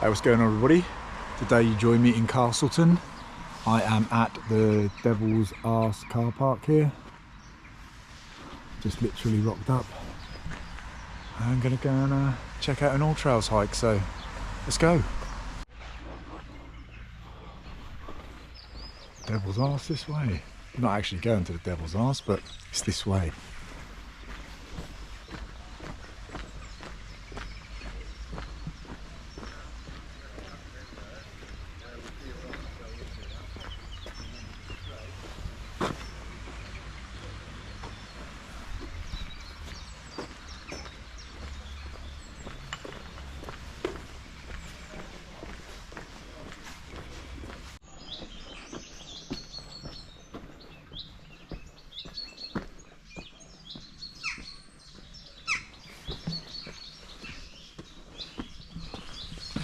Hey, what's going on, everybody? Today you join me in Castleton. I am at the Devil's Arse car park here. Just literally rocked up. I'm gonna go and check out an All Trails hike, so let's go. Devil's Arse this way. I'm not actually going to the Devil's Arse, but it's this way.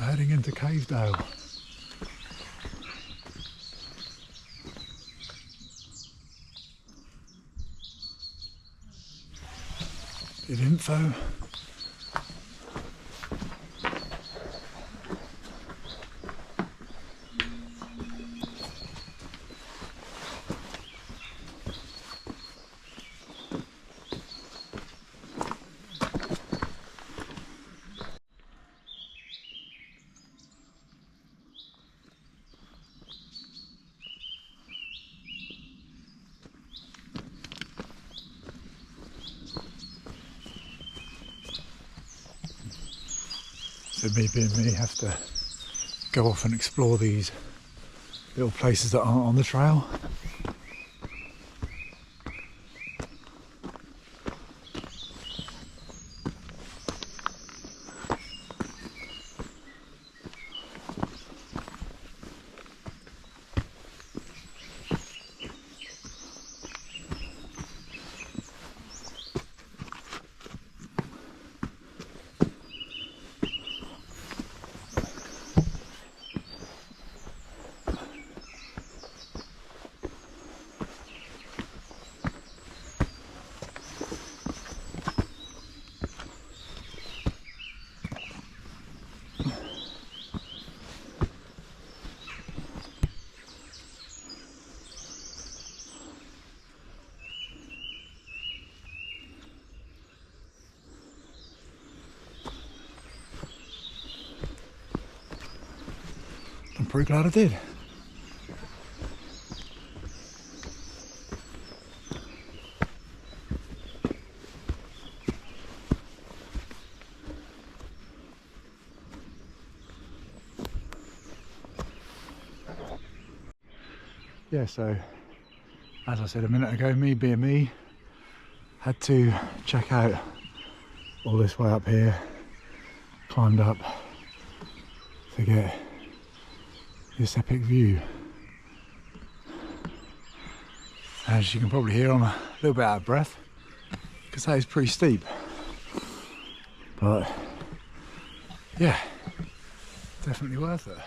Heading into Cave Dale. Bit of info. So me being me, have to go off and explore these little places that aren't on the trail. I'm pretty glad I did. Yeah, so as I said a minute ago, me being me, had to check out all this way up here, climbed up to get this epic view. As you can probably hear, I'm a little bit out of breath because that is pretty steep, but yeah, definitely worth it.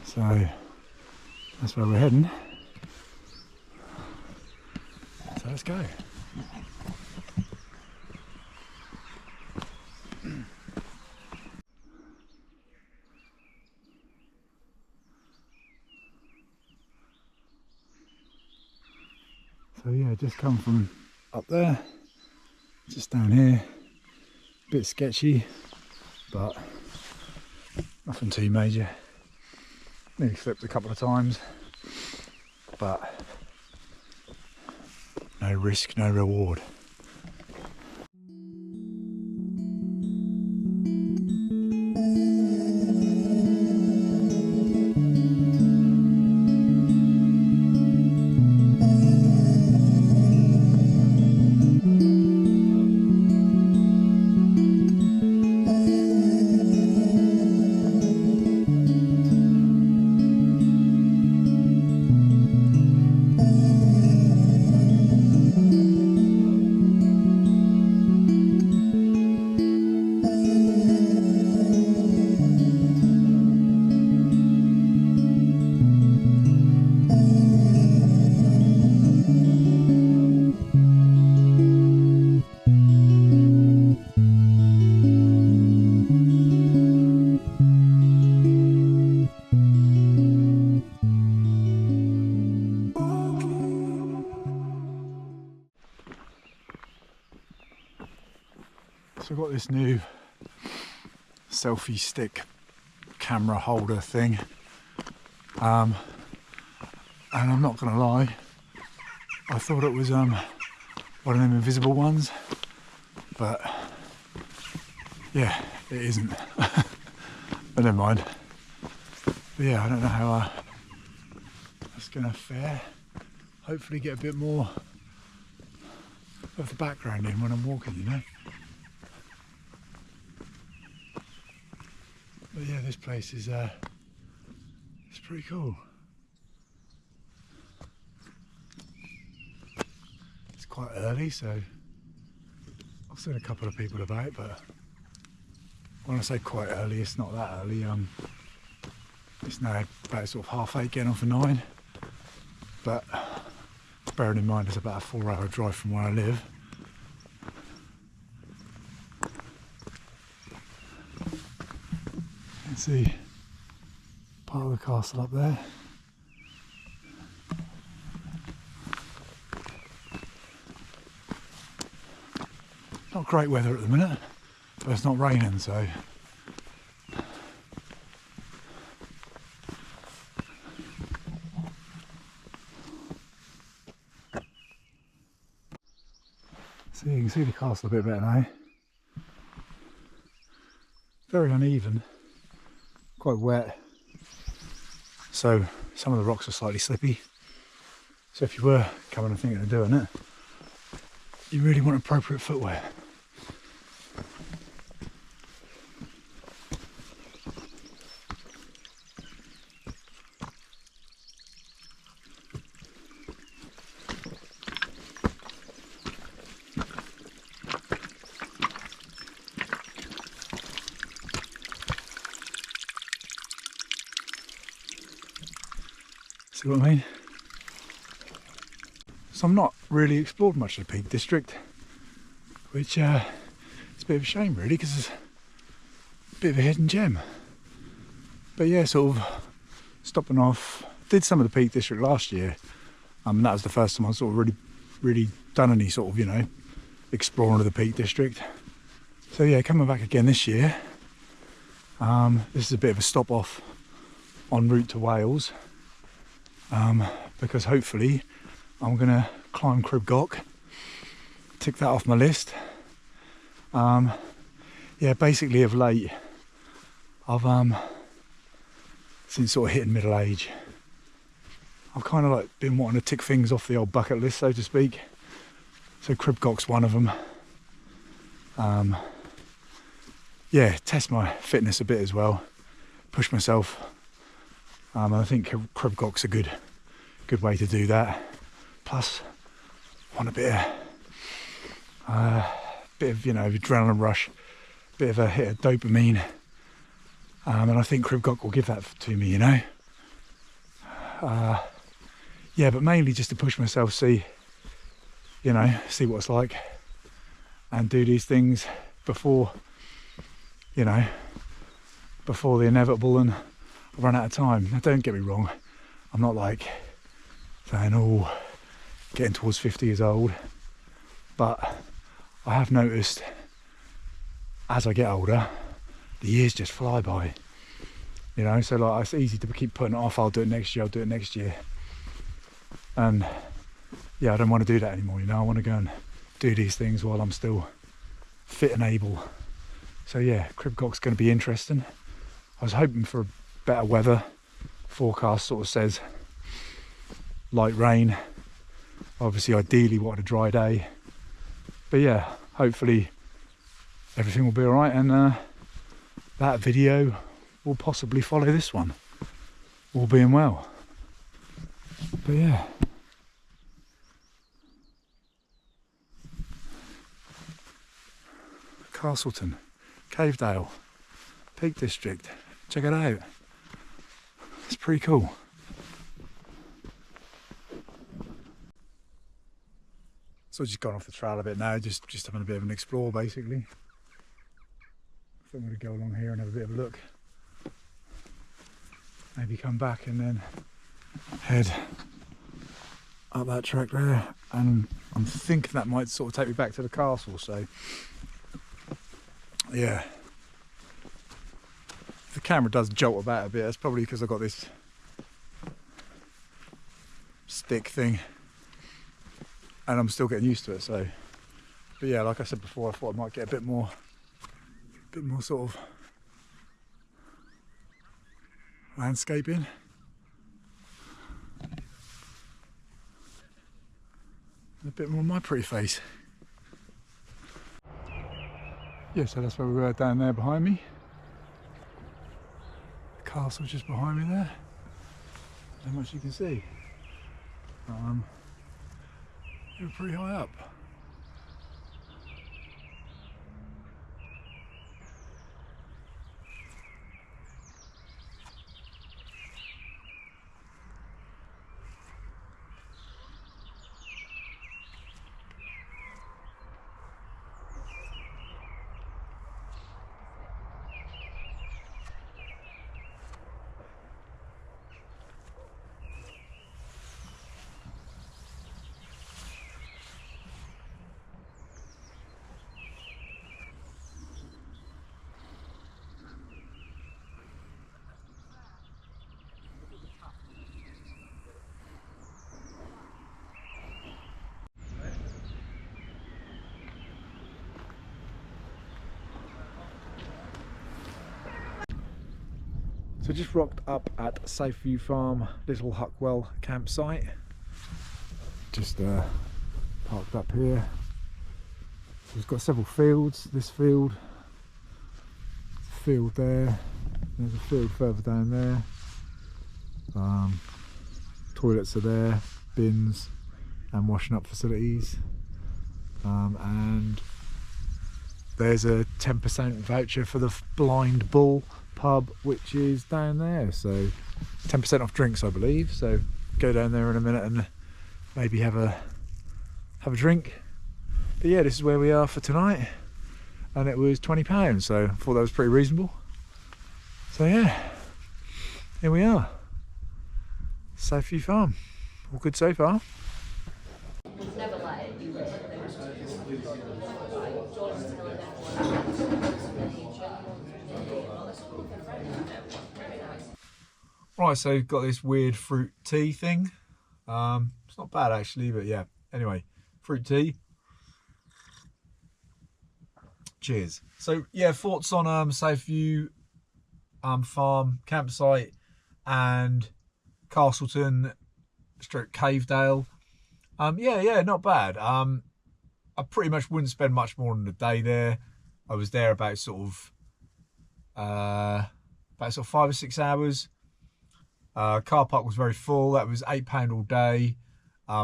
So that's where we're heading. So let's go. So yeah, just come from up there, just down here. A bit sketchy, but nothing too major. Nearly slipped a couple of times, but no risk, no reward. So I've got this new selfie stick camera holder thing, and I'm not gonna lie, I thought it was one of them invisible ones, but yeah, it isn't. But never mind. But yeah, I don't know how that's gonna fare. Hopefully get a bit more of the background in when I'm walking, you know. But yeah, this place is it's pretty cool. It's quite early, so I've seen a couple of people about, but when I say quite early, it's not that early. It's now about sort of 8:30, getting on for 9. But bearing in mind it's about a 4-hour drive from where I live. You can see part of the castle up there. Not great weather at the minute, but it's not raining, so so you can see the castle a bit better now. Very uneven, quite wet, so some of the rocks are slightly slippy. So if you were coming and thinking of doing it, you really want appropriate footwear. See what I mean? So I'm not really explored much of the Peak District, which is a bit of a shame really, because it's a bit of a hidden gem. But yeah, sort of stopping off, did some of the Peak District last year, and that was the first time I sort of really done any sort of, you know, exploring of the Peak District. So yeah, coming back again this year. This is a bit of a stop off en route to Wales, because hopefully I'm going to climb Crib Goch, tick that off my list. Yeah, basically of late, I've since sort of hitting middle age, I've kind of like been wanting to tick things off the old bucket list, so to speak. So Crib Goch's one of them. Yeah, test my fitness a bit as well, push myself. And I think Crib Goch's a good way to do that. Plus, want a bit of you know, adrenaline rush, bit of a hit of dopamine, and I think Crib Goch will give that to me, you know. Yeah, but mainly just to push myself, see what it's like, and do these things before, you know, before the inevitable and I run out of time. Now, don't get me wrong, I'm not like saying, oh, getting towards 50 years old, but I have noticed as I get older, the years just fly by, you know. So like, it's easy to keep putting it off. I'll do it next year, I'll do it next year, and yeah, I don't want to do that anymore, you know. I want to go and do these things while I'm still fit and able. So yeah, Crib Goch's going to be interesting. I was hoping for better weather. Forecast sort of says light rain. Obviously, ideally wanted a dry day, but yeah, hopefully everything will be all right, and that video will possibly follow this one, all being well. But yeah, Castleton, Cave Dale, Peak District, check it out. It's pretty cool. So I've just gone off the trail a bit now, just having a bit of an explore basically. I think I'm going to go along here and have a bit of a look. Maybe come back and then head up that track there, and I'm thinking that might sort of take me back to the castle. So Yeah. The camera does jolt about a bit. That's probably because I've got this stick thing and I'm still getting used to it. So, but yeah, like I said before, I thought I might get a bit more sort of landscaping. A bit more of my pretty face. Yeah, so that's where we were down there behind me. The castle just behind me there. How much you can see. We were pretty high up. So just rocked up at Safeview Farm, Little Huckwell campsite. Just parked up here. So it's got several fields. This field, a field there. There's a field further down there. Toilets are there, bins, and washing up facilities. And there's a 10% voucher for the Blind Bull pub, which is down there, so 10% off drinks, I believe. So go down there in a minute and maybe have a drink. But yeah, this is where we are for tonight, and it was £20, so I thought that was pretty reasonable. So yeah, here we are, Safeview Farm. All good so far. Right, so got this weird fruit tea thing. It's not bad actually, but yeah. Anyway, fruit tea. Cheers. So yeah, thoughts on Safeview Farm campsite and Castleton / Cave Dale. Yeah, not bad. I pretty much wouldn't spend much more than a day there. I was there about sort of 5 or 6 hours. Car park was very full. That was £8 all day.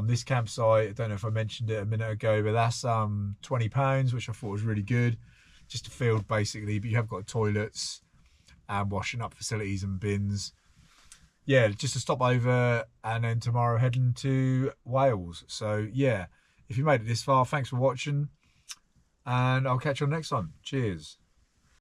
This campsite, I don't know if I mentioned it a minute ago, but that's £20, which I thought was really good. Just a field basically, but you have got toilets and washing up facilities and bins. Yeah, just a stop over, and then tomorrow heading to Wales. So yeah, if you made it this far, thanks for watching, and I'll catch you on next time. Cheers.